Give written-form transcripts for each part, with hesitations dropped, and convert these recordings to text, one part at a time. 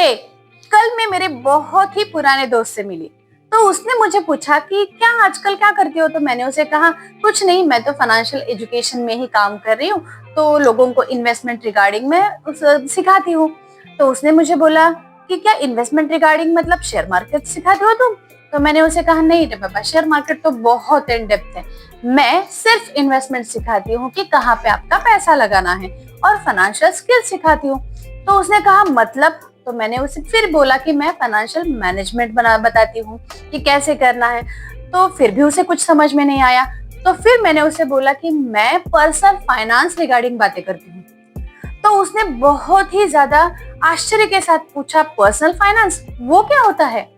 हे, कल मैं मेरे बहुत ही पुराने दोस्त से मिली। तो उसने मुझे पूछा कि क्या आजकल क्या करती हो। तो मैंने उसे कहा कुछ नहीं, मैं तो फाइनेंशियल एजुकेशन में ही काम कर रही हूँ, तो लोगों को इन्वेस्टमेंट रिगार्डिंग मैं सिखाती हूँ। तो उसने मुझे बोला कि क्या इन्वेस्टमेंट रिगार्डिंग मतलब शेयर मार्केट सिखाते हो तुम। तो मैंने उसे कहा नहीं रे बाबा, शेयर मार्केट तो बहुत इन डेप्थ है, मैं सिर्फ इन्वेस्टमेंट सिखाती हूँ कि कहाँ पे आपका पैसा लगाना है और फाइनेंशियल स्किल सिखाती हूँ। तो उसने कहा मतलब। तो मैंने उसे फिर बोला कि मैं फाइनेंशियल मैनेजमेंट बताती हूँ कि कैसे करना है। तो फिर भी उसे कुछ समझ में नहीं आया। तो फिर मैंने उसे बोला कि मैं पर्सनल फाइनेंस रिगार्डिंग बातें करती हूँ। तो उसने बहुत ही ज्यादा आश्चर्य के साथ पूछा, पर्सनल फाइनेंस वो क्या होता है।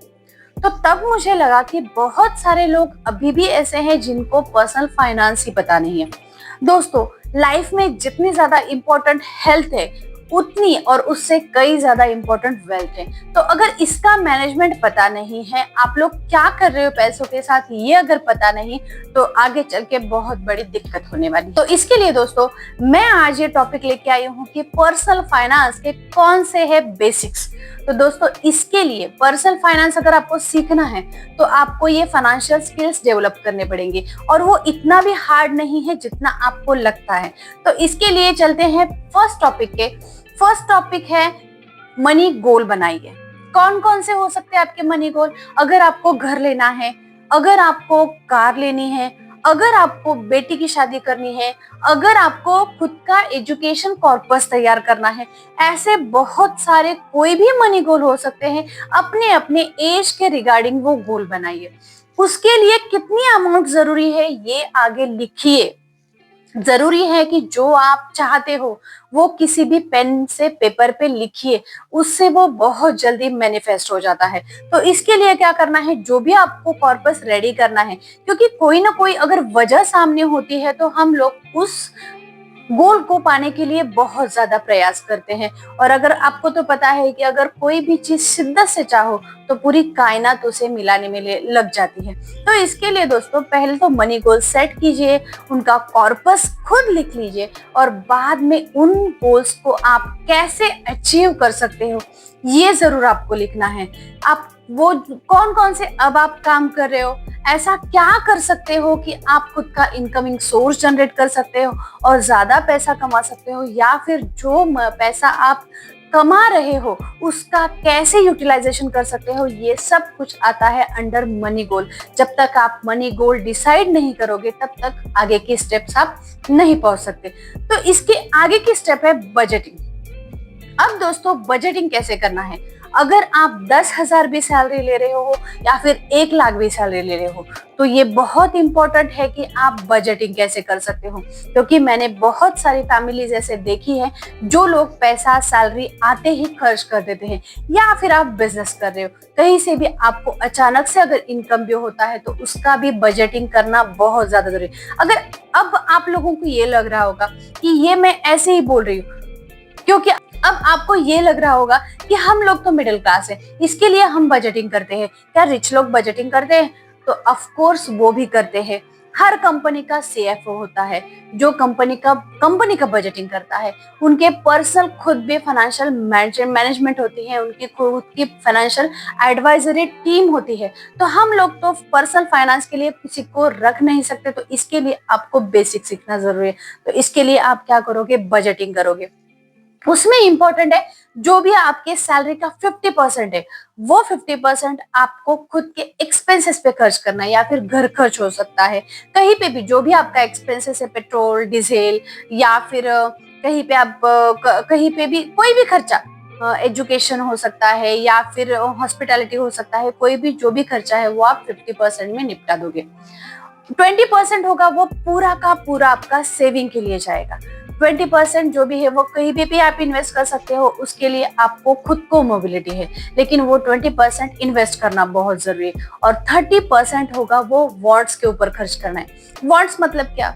तो तब मुझे लगा कि बहुत सारे लोग अभी भी ऐसे हैं जिनको पर्सनल फाइनेंस ही पता नहीं है। दोस्तों, लाइफ में जितनी ज्यादा इम्पोर्टेंट हेल्थ है, उतनी और उससे कई ज्यादा इम्पोर्टेंट वेल्थ है। तो अगर इसका मैनेजमेंट पता नहीं है, आप लोग क्या कर रहे हो पैसों के साथ, ये अगर पता नहीं, तो आगे चल के बहुत बड़ी दिक्कत होने वाली। तो इसके लिए दोस्तों, मैं आज ये टॉपिक लेके आई हूँ कि पर्सनल फाइनेंस के कौन से है बेसिक्स। तो दोस्तों, इसके लिए पर्सनल फाइनेंस अगर आपको सीखना है तो आपको ये फाइनेंशियल स्किल्स डेवलप करने पड़ेंगे, और वो इतना भी हार्ड नहीं है जितना आपको लगता है। तो इसके लिए चलते हैं फर्स्ट टॉपिक के। फर्स्ट टॉपिक है मनी गोल बनाइए। कौन कौन से हो सकते हैं आपके मनी गोल। अगर आपको घर लेना है, अगर आपको कार लेनी है, अगर आपको बेटी की शादी करनी है, अगर आपको खुद का एजुकेशन कॉर्पस तैयार करना है, ऐसे बहुत सारे कोई भी मनी गोल हो सकते हैं। अपने अपने एज के रिगार्डिंग वो गोल बनाइए। उसके लिए कितनी अमाउंट जरूरी है ये आगे लिखिए। जरूरी है कि जो आप चाहते हो वो किसी भी पेन से पेपर पे लिखिए, उससे वो बहुत जल्दी मैनिफेस्ट हो जाता है। तो इसके लिए क्या करना है, जो भी आपको कॉर्पस रेडी करना है, क्योंकि कोई ना कोई अगर वजह सामने होती है तो हम लोग उस गोल को पाने के लिए बहुत ज्यादा प्रयास करते हैं। और अगर आपको तो पता है कि अगर कोई भी चीज शिद्दत से चाहो तो पूरी कायनात उसे मिलाने में लग जाती है। तो इसके लिए दोस्तों, पहले तो मनी गोल सेट कीजिए, उनका कॉर्पस खुद लिख लीजिए, और बाद में उन गोल्स को आप कैसे अचीव कर सकते हो ये जरूर आपको लिखना है। आप वो कौन कौन से अब आप काम कर रहे हो, ऐसा क्या कर सकते हो कि आप खुद का इनकमिंग सोर्स जनरेट कर सकते हो और ज्यादा पैसा कमा सकते हो, या फिर जो पैसा आप कमा रहे हो उसका कैसे यूटिलाइजेशन कर सकते हो, ये सब कुछ आता है अंडर मनी गोल। जब तक आप मनी गोल डिसाइड नहीं करोगे तब तक आगे के स्टेप्स आप नहीं पहुंच सकते। तो इसके आगे की स्टेप है बजटिंग। अब दोस्तों, बजटिंग कैसे करना है। अगर आप 10,000 भी सैलरी ले रहे हो या फिर 1 लाख भी सैलरी ले रहे हो, तो ये बहुत इंपॉर्टेंट है कि आप बजटिंग कैसे कर सकते हो। क्योंकि मैंने बहुत सारी फैमिलीज ऐसे देखी है जो लोग पैसा सैलरी आते ही खर्च कर देते हैं, या फिर आप बिजनेस कर रहे हो, कहीं से भी आपको अचानक से अगर इनकम भी होता है तो उसका भी बजटिंग करना बहुत ज्यादा जरूरी है। अगर अब आप लोगों को ये लग रहा होगा कि ये मैं ऐसे ही बोल रही हूँ, क्योंकि अब आपको ये लग रहा होगा कि हम लोग तो मिडिल क्लास है, इसके लिए हम बजटिंग करते हैं। क्या रिच लोग बजटिंग करते हैं? तो ऑफ कोर्स वो भी करते हैं। हर कंपनी का सीएफओ होता है जो कंपनी का बजटिंग करता है। उनके पर्सनल खुद भी फाइनेंशियल मैनेजमेंट होती है, उनकी खुद की फाइनेंशियल एडवाइजरी टीम होती है। तो हम लोग तो पर्सनल फाइनेंस के लिए किसी को रख नहीं सकते, तो इसके लिए आपको बेसिक सीखना जरूरी है। तो इसके लिए आप क्या करोगे, बजटिंग करोगे। उसमें इंपॉर्टेंट है जो भी आपके सैलरी का 50% है, वो 50% आपको खुद के एक्सपेंसेस पे खर्च करना है, या फिर घर खर्च हो सकता है। कहीं पे भी जो भी आपका एक्सपेंसेस है, पेट्रोल डीजल, या फिर कहीं पे आप कहीं पे भी कोई भी खर्चा, एजुकेशन हो सकता है या फिर हॉस्पिटैलिटी हो सकता है, कोई भी जो भी खर्चा है वो आप 50% में निपटा दोगे। 20% होगा वो पूरा का पूरा आपका सेविंग के लिए जाएगा। 20% जो भी है वो कहीं भी आप इन्वेस्ट कर सकते हो, उसके लिए आपको खुद को मोबिलिटी है, लेकिन वो 20% इन्वेस्ट करना बहुत जरूरी है। और 30% होगा वो वॉन्ट्स के ऊपर खर्च करना है। वॉन्ट्स मतलब क्या?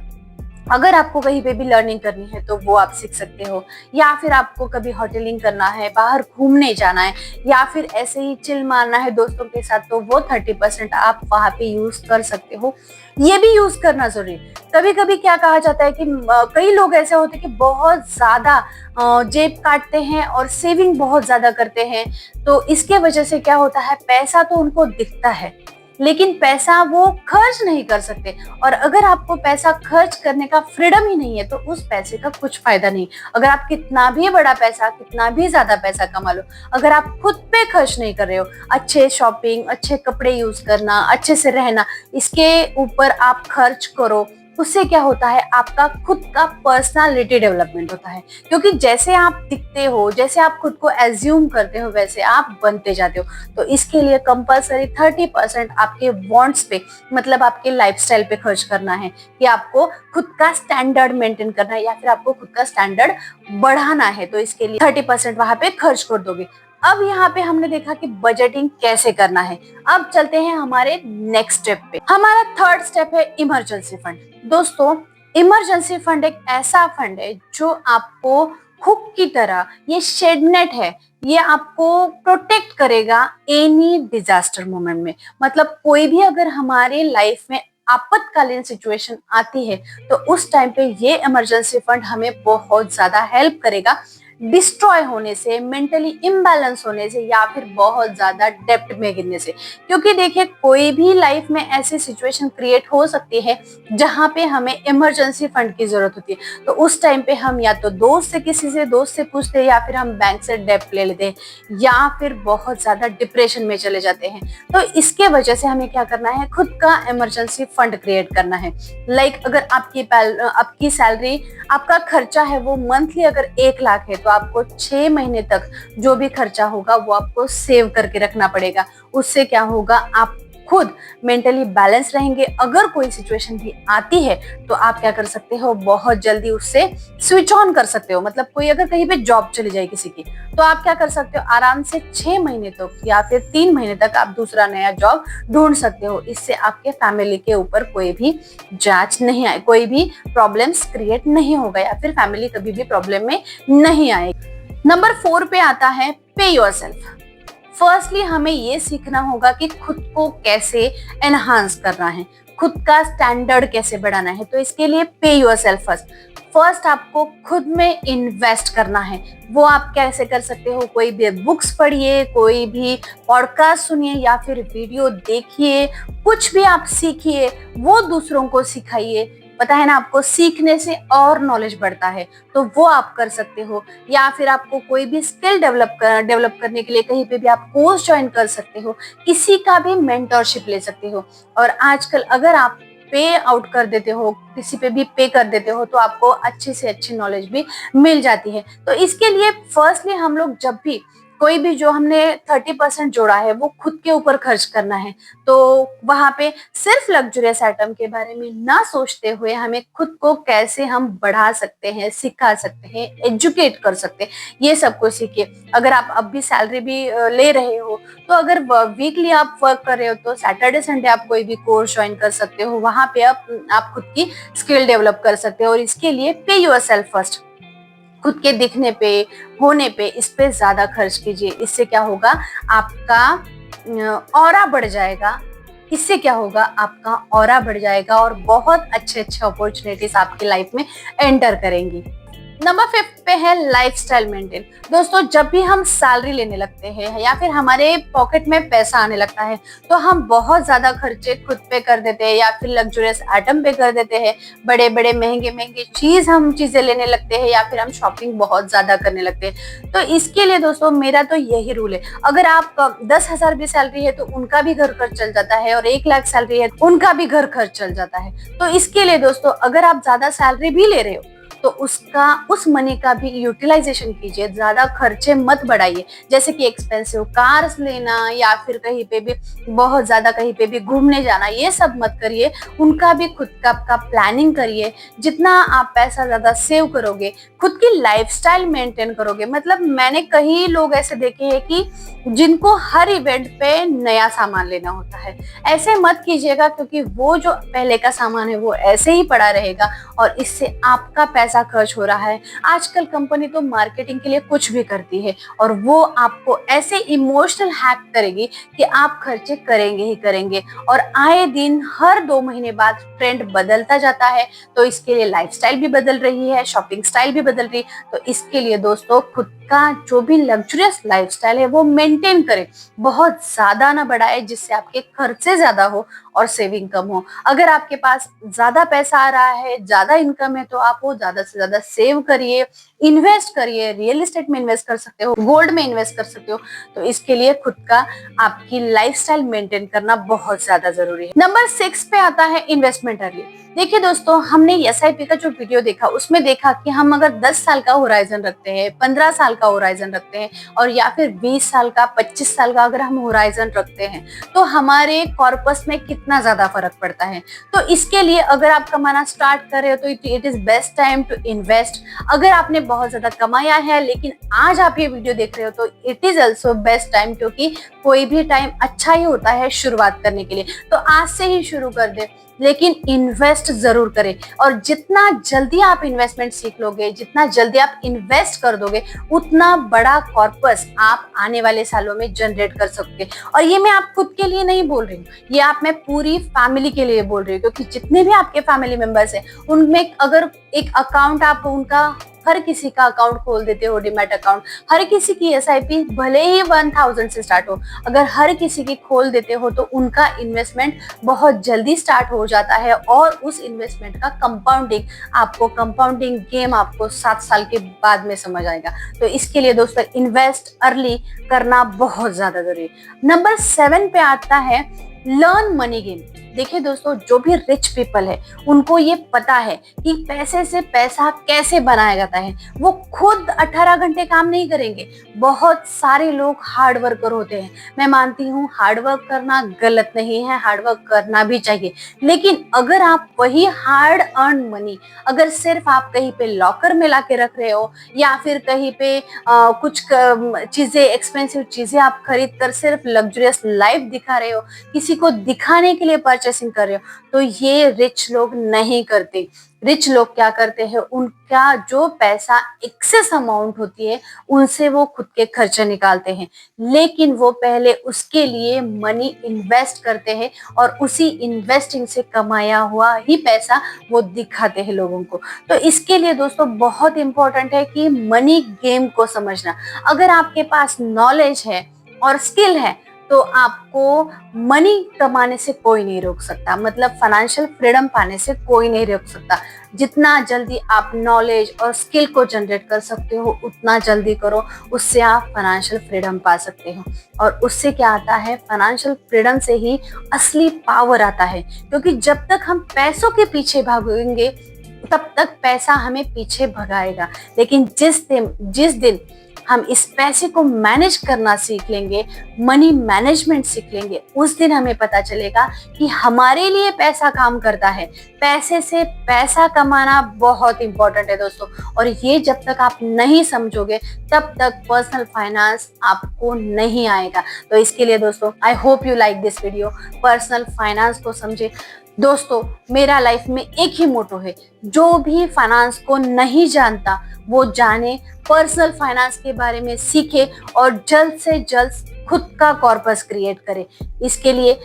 अगर आपको कहीं पे भी लर्निंग करनी है तो वो आप सीख सकते हो, या फिर आपको कभी होटलिंग करना है, बाहर घूमने जाना है, या फिर ऐसे ही चिल मारना है दोस्तों के साथ, तो वो 30% आप वहां पे यूज कर सकते हो। ये भी यूज करना जरूरी है। कभी कभी क्या कहा जाता है कि कई लोग ऐसे होते हैं कि बहुत ज्यादा जेब काटते हैं और सेविंग बहुत ज्यादा करते हैं, तो इसके वजह से क्या होता है, पैसा तो उनको दिखता है लेकिन पैसा वो खर्च नहीं कर सकते। और अगर आपको पैसा खर्च करने का फ्रीडम ही नहीं है तो उस पैसे का कुछ फायदा नहीं। अगर आप कितना भी बड़ा पैसा, कितना भी ज्यादा पैसा कमा लो, अगर आप खुद पे खर्च नहीं कर रहे हो, अच्छे शॉपिंग, अच्छे कपड़े यूज करना, अच्छे से रहना, इसके ऊपर आप खर्च करो, उससे क्या होता है, आपका खुद का पर्सनालिटी डेवलपमेंट होता है। क्योंकि जैसे आप दिखते हो, जैसे आप खुद को एज्यूम करते हो, वैसे आप बनते जाते हो। तो इसके लिए कंपलसरी 30% आपके वांट्स पे, मतलब आपके लाइफस्टाइल पे खर्च करना है, कि आपको खुद का स्टैंडर्ड मेंटेन करना है या फिर आपको खुद का स्टैंडर्ड बढ़ाना है, तो इसके लिए 30% वहां पे खर्च कर दोगे। अब यहाँ पे हमने देखा कि बजटिंग कैसे करना है। अब चलते हैं हमारे नेक्स्ट स्टेप पे। हमारा थर्ड स्टेप है इमरजेंसी फंड। दोस्तों, इमरजेंसी फंड एक ऐसा फंड है जो आपको हुक की तरह, ये शेडनेट है, ये आपको प्रोटेक्ट करेगा एनी डिजास्टर मोमेंट में। मतलब कोई भी अगर हमारे लाइफ में आपातकालीन सिचुएशन आती है तो उस टाइम पे ये इमरजेंसी फंड हमें बहुत ज्यादा हेल्प करेगा, डिस्ट्रॉय होने से, मेंटली इम्बैलेंस होने से, या फिर बहुत ज्यादा डेप्ट में गिरने से। क्योंकि देखिए, कोई भी लाइफ में ऐसी सिचुएशन क्रिएट हो सकती है जहां पे हमें इमरजेंसी फंड की जरूरत होती है। तो उस टाइम पे हम या तो दोस्त से पूछते हैं, या फिर हम बैंक से डेप्ट ले लेते हैं, या फिर बहुत ज्यादा डिप्रेशन में चले जाते हैं। तो इसके वजह से हमें क्या करना है, खुद का इमरजेंसी फंड क्रिएट करना है। लाइक अगर आपकी सैलरी, आपका खर्चा है वो मंथली अगर 1 लाख है, तो आपको 6 महीने तक जो भी खर्चा होगा वो आपको सेव करके रखना पड़ेगा। उससे क्या होगा, आप खुद मेंटली बैलेंस रहेंगे। अगर कोई सिचुएशन भी आती है तो आप क्या कर सकते हो, बहुत जल्दी उससे स्विच ऑन कर सकते हो। मतलब कोई अगर कहीं पे जॉब चली जाए किसी की, तो आप क्या कर सकते हो, आराम से 6 महीने तक या फिर 3 महीने तक आप दूसरा नया जॉब ढूंढ सकते हो। इससे आपके फैमिली के ऊपर कोई भी जांच नहीं आए, कोई भी प्रॉब्लम्स क्रिएट नहीं होगा, या फिर फैमिली कभी भी प्रॉब्लम में नहीं आएगी। नंबर 4 पे आता है पे योरसेल्फ। फर्स्टली हमें ये सीखना होगा कि खुद को कैसे एनहांस करना है, खुद का स्टैंडर्ड कैसे बढ़ाना है। तो इसके लिए पे योरसेल्फ फर्स्ट आपको खुद में इन्वेस्ट करना है। वो आप कैसे कर सकते हो, कोई भी बुक्स पढ़िए, कोई भी पॉडकास्ट सुनिए, या फिर वीडियो देखिए, कुछ भी आप सीखिए, वो दूसरों को सिखाइए। पता है ना, आपको सीखने से और नॉलेज बढ़ता है, तो वो आप कर सकते हो। या फिर आपको कोई भी स्किल डेवलप करने के लिए कहीं पे भी आप कोर्स ज्वाइन कर सकते हो, किसी का भी मेंटरशिप ले सकते हो। और आजकल अगर आप पे आउट कर देते हो, किसी पे भी पे कर देते हो, तो आपको अच्छी से अच्छी नॉलेज भी मिल जाती है। तो इसके लिए फर्स्टली हम लोग जब भी कोई भी जो हमने 30% जोड़ा है वो खुद के ऊपर खर्च करना है, तो वहां पे सिर्फ लग्जरियस आइटम के बारे में ना सोचते हुए हमें खुद को कैसे हम बढ़ा सकते हैं, सिखा सकते हैं, एजुकेट कर सकते हैं, ये सब कुछ सीखिए। अगर आप अब भी सैलरी भी ले रहे हो, तो अगर वीकली आप वर्क कर रहे हो तो सैटरडे संडे आप कोई भी कोर्स ज्वाइन कर सकते हो। वहां पे आप खुद की स्किल डेवलप कर सकते हो। और इसके लिए पे योरसेल्फ फर्स्ट, खुद के दिखने पे, होने पे, इस पे ज्यादा खर्च कीजिए। इससे क्या होगा, आपका ऑरा बढ़ जाएगा। इससे क्या होगा, आपका ऑरा बढ़ जाएगा और बहुत अच्छे अच्छे अपॉर्चुनिटीज आपकी लाइफ में एंटर करेंगी। नंबर 5 पे है लाइफस्टाइल मेंटेन। दोस्तों, जब भी हम सैलरी लेने लगते हैं या फिर हमारे पॉकेट में पैसा आने लगता है, तो हम बहुत ज्यादा खर्चे खुद पे कर देते हैं, या फिर लग्जरियस आइटम पे कर देते हैं, बड़े बड़े महंगे महंगे चीजें लेने लगते हैं, या फिर हम शॉपिंग बहुत ज्यादा करने लगते हैं। तो इसके लिए दोस्तों मेरा तो यही रूल है, अगर आप 10,000 भी सैलरी है तो उनका भी घर खर्च चल जाता है, और 1 लाख सैलरी है उनका भी घर खर्च चल जाता है। तो इसके लिए दोस्तों, अगर आप ज्यादा सैलरी भी ले रहे हो तो उस मनी का भी यूटिलाइजेशन कीजिए, ज्यादा खर्चे मत बढ़ाइए। जैसे कि एक्सपेंसिव कार्स लेना या फिर कहीं पे भी बहुत ज्यादा कहीं पे भी घूमने जाना, ये सब मत करिए। उनका भी खुद का प्लानिंग करिए। जितना आप पैसा ज्यादा सेव करोगे, खुद की लाइफस्टाइल मेंटेन करोगे। मतलब मैंने कई लोग ऐसे देखे हैं कि जिनको हर इवेंट पे नया सामान लेना होता है। ऐसे मत कीजिएगा, क्योंकि वो जो पहले का सामान है वो ऐसे ही पड़ा रहेगा और इससे आपका पैसा खर्च हो रहा है। आजकल कंपनी तो मार्केटिंग के लिए कुछ भी करती है और वो आपको ऐसे इमोशनल हैक करेगी कि आप खर्चे करेंगे ही करेंगे। और आए दिन हर 2 महीने बाद ट्रेंड बदलता जाता है, तो इसके लिए लाइफस्टाइल भी बदल रही है, शॉपिंग स्टाइल भी बदल रही है। तो इसके लिए दोस्तों खुद का जो भी लग्जरियस लाइफस्टाइल है वो मेंटेन करें, बहुत ज्यादा ना बढ़ाए जिससे आपके खर्चे ज्यादा हो और सेविंग कम हो। अगर आपके पास ज्यादा पैसा आ रहा है, ज्यादा इनकम है, तो आप वो ज्यादा से ज्यादा सेव करिए, इन्वेस्ट करिए। रियल एस्टेट में इन्वेस्ट कर सकते हो, गोल्ड में इन्वेस्ट कर सकते हो। तो इसके लिए खुद का आपकी लाइफस्टाइल मेंटेन करना बहुत ज्यादा जरूरी है। नंबर 6 पे आता है इन्वेस्टमेंट अर्ली। देखिए दोस्तों, हमने एसआईपी का जो वीडियो देखा उसमें देखा कि हम अगर 10 साल का होराइजन रखते हैं, 15 साल का होराइजन रखते हैं और या फिर 20 साल का, 25 साल का अगर हम होराइजन रखते हैं, तो हमारे कॉर्पस में कितना ज्यादा फर्क पड़ता है। तो इसके लिए अगर आप कमाना स्टार्ट कर रहे हो तो it is best time to invest. अगर आपने बहुत ज्यादा कमाया है लेकिन आज आप ये वीडियो देख रहे हो, तो it is also best time, क्योंकि कोई भी टाइम अच्छा ही होता है शुरुआत करने के लिए। तो आज से ही शुरू कर दे, लेकिन इन्वेस्ट जरूर करें। और जितना जल्दी आप इन्वेस्टमेंट सीख लोगे, जितना जल्दी आप इन्वेस्ट कर दोगे, उतना बड़ा कॉर्पस आप आने वाले सालों में जनरेट कर सकते। और ये मैं आप खुद के लिए नहीं बोल रही हूँ, ये आप मैं पूरी फैमिली के लिए बोल रही हूँ, क्योंकि जितने भी आपके फैमिली मेंबर्स हैं उनमें अगर एक अकाउंट आप उनका, हर किसी का अकाउंट खोल देते हो, डीमैट अकाउंट, हर किसी की एसआईपी भले ही 1000 से स्टार्ट हो, अगर हर किसी की खोल देते हो तो उनका इन्वेस्टमेंट बहुत जल्दी स्टार्ट हो जाता है। और उस इन्वेस्टमेंट का कंपाउंडिंग गेम आपको 7 साल के बाद में समझ आएगा। तो इसके लिए दोस्तों इन्वेस्ट अर्ली करना बहुत ज्यादा जरूरी है। नंबर 7 पे आता है लर्न मनी गेम। देखिए दोस्तों, जो भी रिच पीपल है उनको ये पता है कि पैसे से पैसा कैसे बनाया जाता है। वो खुद 18 घंटे काम नहीं करेंगे। बहुत सारे लोग हार्ड वर्कर होते हैं। मैं मानती हूँ हार्ड वर्क करना गलत नहीं है, हार्ड वर्क करना भी चाहिए। लेकिन अगर आप वही हार्ड अर्न मनी अगर सिर्फ आप कहीं पे लॉकर में ला के रख रहे हो या फिर कहीं पे कुछ चीजें, एक्सपेंसिव चीजें आप खरीद कर सिर्फ लग्जरियस लाइफ दिखा रहे हो, किसी को दिखाने के लिए परचेसिंग कर रहे हो, तो ये रिच लोग नहीं करते। रिच लोग क्या करते हैं, उनका जो पैसा एक्सेस अमाउंट होती है उनसे वो खुद के खर्चे निकालते हैं, लेकिन वो पहले उसके लिए मनी इन्वेस्ट करते हैं और उसी इन्वेस्टिंग से कमाया हुआ ही पैसा वो दिखाते हैं लोगों को। तो इसके लिए दोस्तों बहुत इंपॉर्टेंट है कि मनी गेम को समझना। अगर आपके पास नॉलेज है और स्किल है तो आपको मनी कमाने से कोई नहीं रोक सकता, मतलब फाइनेंशियल फ्रीडम पाने से कोई नहीं रोक सकता। जितना जल्दी आप नॉलेज और स्किल को जनरेट कर सकते हो उतना जल्दी करो, उससे आप फाइनेंशियल फ्रीडम पा सकते हो। और उससे क्या आता है, फाइनेंशियल फ्रीडम से ही असली पावर आता है। क्योंकि जब तक हम पैसों के पीछे भागेंगे तब तक पैसा हमें पीछे भगाएगा, लेकिन जिस दिन हम इस पैसे को मैनेज करना सीख लेंगे, मनी मैनेजमेंट सीख लेंगे, उस दिन हमें पता चलेगा कि हमारे लिए पैसा काम करता है। पैसे से पैसा कमाना बहुत इंपॉर्टेंट है दोस्तों। और ये जब तक आप नहीं समझोगे तब तक पर्सनल फाइनेंस आपको नहीं आएगा। तो इसके लिए दोस्तों I hope you like this video. Personal finance को समझे दोस्तों। मेरा लाइफ में एक ही मोटो है, जो भी फाइनेंस को नहीं जानता वो जाने, पर्सनल फाइनेंस के बारे में सीखे और जल्द से जल्द खुद का कॉर्पस क्रिएट करे। इसके लिए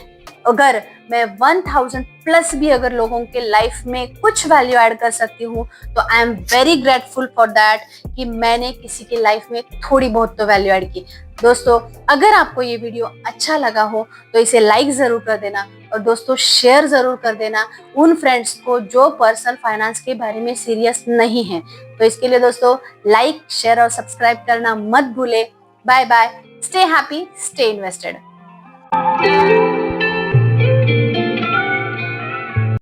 अगर मैं 1000 प्लस भी अगर लोगों के लाइफ में कुछ वैल्यू ऐड कर सकती हूँ तो I am very grateful for that कि मैंने किसी की लाइफ में थोड़ी बहुत तो वैल्यू ऐड की। दोस्तों अगर आपको ये वीडियो अच्छा लगा हो तो इसे लाइक जरूर कर देना और दोस्तों शेयर जरूर कर देना उन फ्रेंड्स को जो पर्सनल फाइनेंस के बारे में सीरियस नहीं है। तो इसके लिए दोस्तों लाइक, शेयर और सब्सक्राइब करना मत भूले। Bye bye, stay happy, stay invested.